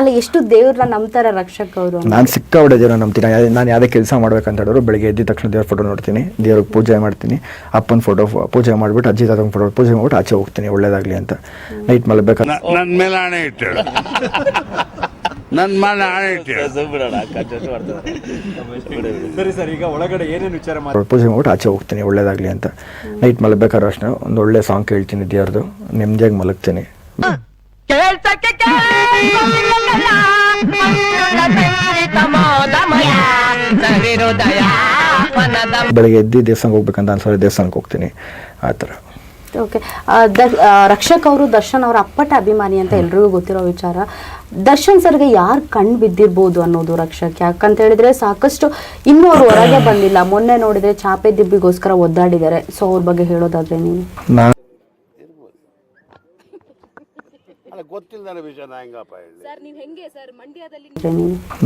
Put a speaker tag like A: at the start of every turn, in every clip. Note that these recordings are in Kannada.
A: ಅಲ್ಲ ಎಷ್ಟು ದೇವ್ರನ್ನ ನಂಬ್ತಾರ ರಕ್ಷಕ್ ಅವರು?
B: ನಾನು ಸಿಕ್ಕಾಬಿಟ್ಟೆ ದೇವ್ರನ್ನ ನಂಬ್ತೀನಿ. ನಾನು ಯಾವುದೇ ಕೆಲಸ ಮಾಡ್ಬೇಕಂತ ಹೇಳಿದ್ರು ಬೆಳಿಗ್ಗೆ ಎದ್ದ ತಕ್ಷಣ ದೇವ್ರ ಫೋಟೋ ನೋಡ್ತೀನಿ, ದೇವ್ರಿಗೆ ಪೂಜೆ ಮಾಡ್ತೀನಿ, ಅಪ್ಪನ ಫೋಟೋ ಪೂಜೆ ಮಾಡಿಬಿಟ್ಟು ಅಜ್ಜಿ ತಾತನ ಫೋಟೋ ಪೂಜೆ ಮಾಡ್ಬಿಟ್ಟು ಆಚೆ ಹೋಗ್ತೀನಿ ಒಳ್ಳೇದಾಗಲಿ ಅಂತ. ನೈಟ್ ಮಲಗಬೇಕಾದ್ರೆ
C: ನನ್ನ ಮೇಲೆ ಆಣೆ ಇಟ್ಟು ನನ್ನ ಮೇಲೆ ಆಣೆ ಇಟ್ಟು
D: ಸರಿ ಸರ್, ಈಗ ಒಳಗಡೆ ಏನೇನು ವಿಚಾರ
B: ಪೂಜೆ ಮಾಡ್ಬಿಟ್ಟು ಆಚೆ ಹೋಗ್ತೀನಿ ಒಳ್ಳೇದಾಗಲಿ ಅಂತ. ನೈಟ್ ಮಲಗಬೇಕಾದ್ರೆ ಅಷ್ಟೇ ಒಂದು ಒಳ್ಳೆ ಸಾಂಗ್ ಕೇಳ್ತೀನಿ ದೇವ್ರದ್ದು, ನೆಮ್ಮದಿಯಾಗಿ ಮಲಗ್ತೀನಿ. ಬೆಳಗ್ಗೆ ಎದ್ದು ದೇವಸ್ಥಾನಕ್ಕೆ ಹೋಗ್ಬೇಕಂತ ಅನ್ಸೋದ್ರೆ ದೇವಸ್ಥಾನಕ್ಕೆ ಹೋಗ್ತೀನಿ, ಆ ಥರ.
A: ಓಕೆ, ರಕ್ಷಕ್ ಅವರು ದರ್ಶನ್ ಅವರ ಅಪ್ಪಟ ಅಭಿಮಾನಿ ಅಂತ ಎಲ್ರಿಗೂ ಗೊತ್ತಿರೋ ವಿಚಾರ. ದರ್ಶನ್ ಸರ್ಗೆ ಯಾರು ಕಣ್ಣು ಬಿದ್ದಿರ್ಬೋದು ಅನ್ನೋದು ರಕ್ಷಕ್, ಯಾಕಂತ ಹೇಳಿದ್ರೆ ಸಾಕಷ್ಟು ಇನ್ನೂ ಅವ್ರು ಹೊರಗೆ ಬಂದಿಲ್ಲ. ಮೊನ್ನೆ ನೋಡಿದ್ರೆ ಚಾಪೆ ದಿಬ್ಬಿಗೋಸ್ಕರ ಒದ್ದಾಡಿದ್ದಾರೆ. ಸೊ ಅವ್ರ ಬಗ್ಗೆ ಹೇಳೋದಾದ್ರೆ ನೀವು?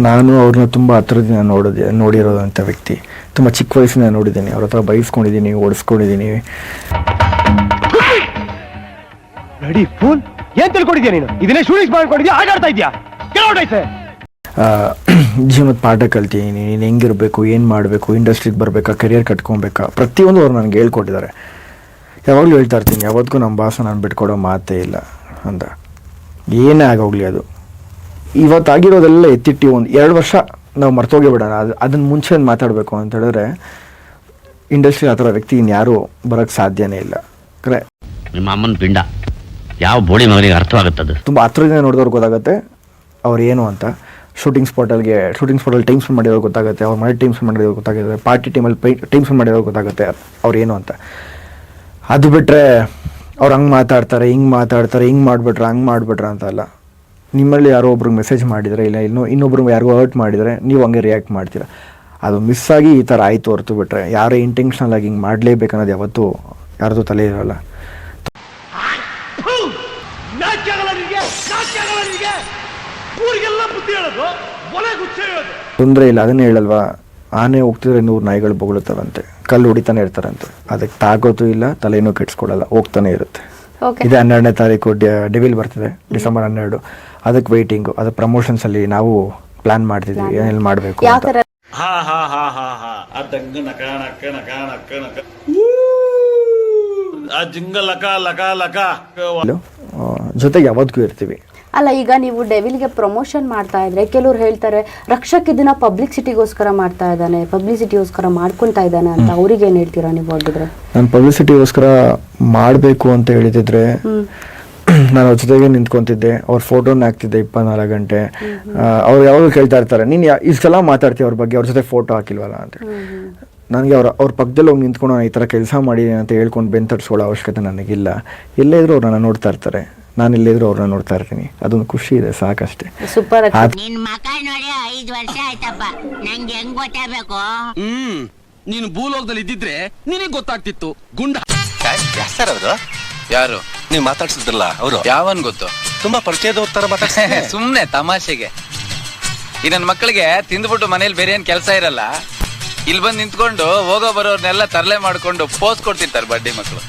B: ನಾನು ಅವ್ರನ್ನ ತುಂಬ ಹತ್ರದಿಂದ ನೋಡಿರೋದಂಥ ವ್ಯಕ್ತಿ. ತುಂಬ ಚಿಕ್ಕ ವಯಸ್ಸಿನ ನೋಡಿದ್ದೀನಿ, ಅವ್ರ ಹತ್ರ ಬೈಸ್ಕೊಂಡಿದ್ದೀನಿ, ಓಡಿಸ್ಕೊಂಡಿದ್ದೀನಿ.
D: ಏನ್ ತಿಳ್ಕೊಂಡಿದ್ಯಾ ನೀನು? ಇದನ್ನೇ ಶೂಟಿಂಗ್ ಮಾಡ್ಕೊಂಡಿದ್ಯಾ, ಆಟಾಡ್ತಾ ಇದ್ಯಾ?
B: ಜೀವನದ ಪಾಠ ಕಲ್ತಿದ್ದೀನಿ, ನೀನು ಹೆಂಗಿರ್ಬೇಕು, ಏನು ಮಾಡಬೇಕು, ಇಂಡಸ್ಟ್ರಿಗೆ ಬರಬೇಕಾ, ಕೆರಿಯರ್ ಕಟ್ಕೊಬೇಕಾ, ಪ್ರತಿಯೊಂದು ಅವ್ರು ನನಗೆ ಹೇಳ್ಕೊಟ್ಟಿದ್ದಾರೆ. ಯಾವಾಗಲೂ ಹೇಳ್ತಾ ಇರ್ತೀನಿ, ಯಾವತ್ತಿಗೂ ನಮ್ಮ ಭಾಷೆ ನಾನು ಬಿಟ್ಕೊಡೋ ಮಾತೇ ಇಲ್ಲ ಅಂತ. ಏನೇ ಆಗೋಗ್ಲಿ ಅದು ಇವತ್ತಾಗಿರೋದೆಲ್ಲ ಎತ್ತಿಟ್ಟು ಒಂದು 2 ವರ್ಷ ನಾವು ಮರ್ತೋಗಿ ಬಿಡೋಣ. ಅದನ್ನ ಮುಂಚೆ ಮಾತಾಡಬೇಕು ಅಂತ ಹೇಳಿದ್ರೆ ಇಂಡಸ್ಟ್ರಿ ಆ ಥರ ವ್ಯಕ್ತಿ ಇನ್ಯಾರೂ ಬರೋಕ್ಕೆ ಸಾಧ್ಯನೇ ಇಲ್ಲ. ಕರೆ
E: ನಿಮ್ಮ ಅಮ್ಮನ ಪಿಂಡ ಯಾವ ಬೋಳಿ ಮಗನಿಗೆ ಅರ್ಥವಾಗುತ್ತದೆ.
B: ತುಂಬ ಹತ್ರದಿಂದ ನೋಡಿದವ್ರಿಗೆ ಗೊತ್ತಾಗುತ್ತೆ ಅವ್ರು ಏನು ಅಂತ. ಶೂಟಿಂಗ್ ಸ್ಪಾಟಲ್ಲಿ ಟೈಮ್ ಸ್ಪೆಂಡ್ ಮಾಡಿರೋರು ಗೊತ್ತಾಗುತ್ತೆ, ಅವ್ರ ಮನೆ ಟೈಮ್ ಸ್ಪೆಂಡ್ ಮಾಡಿರೋರು ಗೊತ್ತಾಗುತ್ತೆ, ಪಾರ್ಟಿ ಟೈಮಲ್ಲಿ ಟೈಮ್ ಸ್ಪೆಂಡ್ ಮಾಡಿರೋರು ಗೊತ್ತಾಗುತ್ತೆ ಅವ್ರು ಏನು ಅಂತ. ಅದು ಬಿಟ್ಟರೆ ಅವ್ರು ಹಂಗೆ ಮಾತಾಡ್ತಾರೆ, ಹಿಂಗೆ ಮಾತಾಡ್ತಾರೆ, ಹಿಂಗೆ ಮಾಡಿಬಿಟ್ರೆ ಹಂಗೆ ಮಾಡಿಬಿಟ್ರೆ ಅಂತ ಅಲ್ಲ. ನಿಮ್ಮಲ್ಲಿ ಯಾರೋ ಒಬ್ರಿಗೆ ಮೆಸೇಜ್ ಮಾಡಿದರೆ, ಇಲ್ಲ ಇನ್ನೊಬ್ರಿಗೆ ಯಾರಿಗೂ ಹರ್ಟ್ ಮಾಡಿದರೆ ನೀವು ಹಂಗೆ ರಿಯಾಕ್ಟ್ ಮಾಡ್ತೀರ. ಅದು ಮಿಸ್ ಆಗಿ ಈ ಥರ ಆಯಿತು ಹೊರತು ಬಿಟ್ಟರೆ ಯಾರೇ ಇಂಟೆನ್ಷನಲ್ ಆಗಿ ಹಿಂಗೆ ಮಾಡಲೇಬೇಕನ್ನೋದು ಯಾವತ್ತೂ ಯಾರ್ದು ತಲೆ ಇರೋಲ್ಲ. ತೊಂದರೆ ಇಲ್ಲ, ಅದನ್ನೇ ಹೇಳಲ್ವಾ, ಆನೆ ಹೋಗ್ತಿದ್ರೆ 100 ನಾಯಿಗಳು ಬೊಗಳುತ್ತವಂತೆ, ಕಲ್ಲು ಹೊಡಿತಾನೆ ಇರ್ತಾರಂತೆ. ಅದಕ್ಕೆ ತಾಗೋತು ಇಲ್ಲ, ತಲೆನೂ ಕೆಡ್ಸ್ಕೊಳ್ಳಲ್ಲ, ಹೋಗ್ತಾನೆ ಇರುತ್ತೆ. ಇದೆ 12ನೇ ತಾರೀಕು ಡೆವಿಲ್ ಬರ್ತಿದೆ, ಡಿಸೆಂಬರ್ 12. ಅದಕ್ಕೆ ವೆಯ್ಟಿಂಗು. ಅದು ಪ್ರಮೋಷನ್ಸ್ ಅಲ್ಲಿ ನಾವು ಪ್ಲಾನ್ ಮಾಡ್ತಿದ್ವಿ ಏನೆಲ್ಲ ಮಾಡಬೇಕು ಅಂತ. ಜೊತೆಗೆ ಯಾವತ್ತಿಗೂ ಇರ್ತೀವಿ.
A: ಅಲ್ಲ, ಈಗ ನೀವು ಡೆವಿಲ್ಗೆ ಪ್ರಮೋಷನ್ ಮಾಡ್ತಾ ಇದ್ರೆ ಕೆಲವ್ರು ಹೇಳ್ತಾರೆ ರಕ್ಷಕ್ ಇದನ್ನ ಪಬ್ಲಿಸಿಟಿಗೋಸ್ಕರ ಮಾಡ್ತಾ ಇದ್ದಾನೆ, ಪಬ್ಲಿಸಿಟಿಗೋಸ್ಕರ ಮಾಡ್ಕೊಂತಾ ಇದ್ದಾನೆ ಅಂತ. ಅವ್ರಿಗೆ ಏನ್ ಹೇಳ್ತೀರಾ ನೀವು ಆಗಿದ್ರೆ?
B: ನಾನು ಪಬ್ಲಿಸಿಟಿಗೋಸ್ಕರ ಮಾಡಬೇಕು ಅಂತ ಹೇಳಿದ್ರೆ ನಾನು ಅವ್ರ ಜೊತೆಗೆ ನಿಂತ್ಕೊಂತಿದ್ದೆ, ಅವ್ರ ಫೋಟೋನ ಹಾಕ್ತಿದ್ದೆ 24 ಗಂಟೆ. ಅವ್ರು ಯಾವಾಗ ಕೇಳ್ತಾ ಇರ್ತಾರೆ, ನೀನು ಇಷ್ಟೆಲ್ಲ ಮಾತಾಡ್ತೀವಿ ಅವ್ರ ಬಗ್ಗೆ, ಅವ್ರ ಜೊತೆ ಫೋಟೋ ಹಾಕಿಲ್ವಲ್ಲ ಅಂತ. ನನಗೆ ಅವ್ರ ಪಕ್ಕದಲ್ಲಿ ಹೋಗಿ ನಿಂತ್ಕೊಂಡು ನಾನು ಈ ಥರ ಕೆಲಸ ಮಾಡಿದ್ದೀನಿ ಅಂತ ಹೇಳ್ಕೊಂಡು ಬೆಂತಡ್ಸ್ಕೊಳ್ಳೋ ಅವಶ್ಯಕತೆ ನನಗಿಲ್ಲ. ಎಲ್ಲೇ ಇದ್ರು ಅವ್ರು ನನ್ನ ನೋಡ್ತಾ ಇರ್ತಾರೆ, ನಾನು ಇಲ್ಲಿದ್ರು ಅವ್ರನ್ನ ನೋಡ್ತಾ ಇರ್ತೀನಿ. ಅದೊಂದು ಖುಷಿ ಇದೆ, ಸಾಕಷ್ಟೇ.
A: ಸೂಪರ್.
F: ನಿನ್ ಮಕ ನೋಡಿ 5 ವರ್ಷ ಆಯ್ತಪ್ಪ, ನಂಗೆ ಹೆಂಗ್ ಗೊತ್ತಾಗಬೇಕು?
G: ನೀನು ಭೂಲೋಕದಲ್ಲಿ ಇದ್ದಿದ್ರೆ ನಿನಗೆ ಗೊತ್ತಾಗ್ತಿತ್ತು. ಗುಂಡ
H: ಸರ್ ಅವರು
G: ಯಾರು?
H: ನೀವು ಮಾತಾಡ್ಸಿದ್ರಲ್ಲ ಅವರು
G: ಯಾವನ್ ಗೊತ್ತು?
H: ತುಂಬಾ ಪರಿಚಯದವ್ರ ತರ ಮಾತಾಡ್ತಾರೆ.
G: ಸುಮ್ನೆ ತಮಾಷೆಗೆ. ಈ ನನ್ನ ಮಕ್ಕಳಿಗೆ ತಿಂದ್ಬಿಟ್ಟು ಮನೇಲಿ ಬೇರೆ ಏನ್ ಕೆಲಸ ಇರಲ್ಲ, ಇಲ್ಲಿ ಬಂದು ನಿಂತ್ಕೊಂಡು ಹೋಗೋ ಬರೋರ್ನೆಲ್ಲ ತರಲೆ ಮಾಡ್ಕೊಂಡು ಪೋಸ್ ಕೊಡ್ತಿರ್ತಾರೆ ಬಡ್ಡಿ ಮಕ್ಕಳು.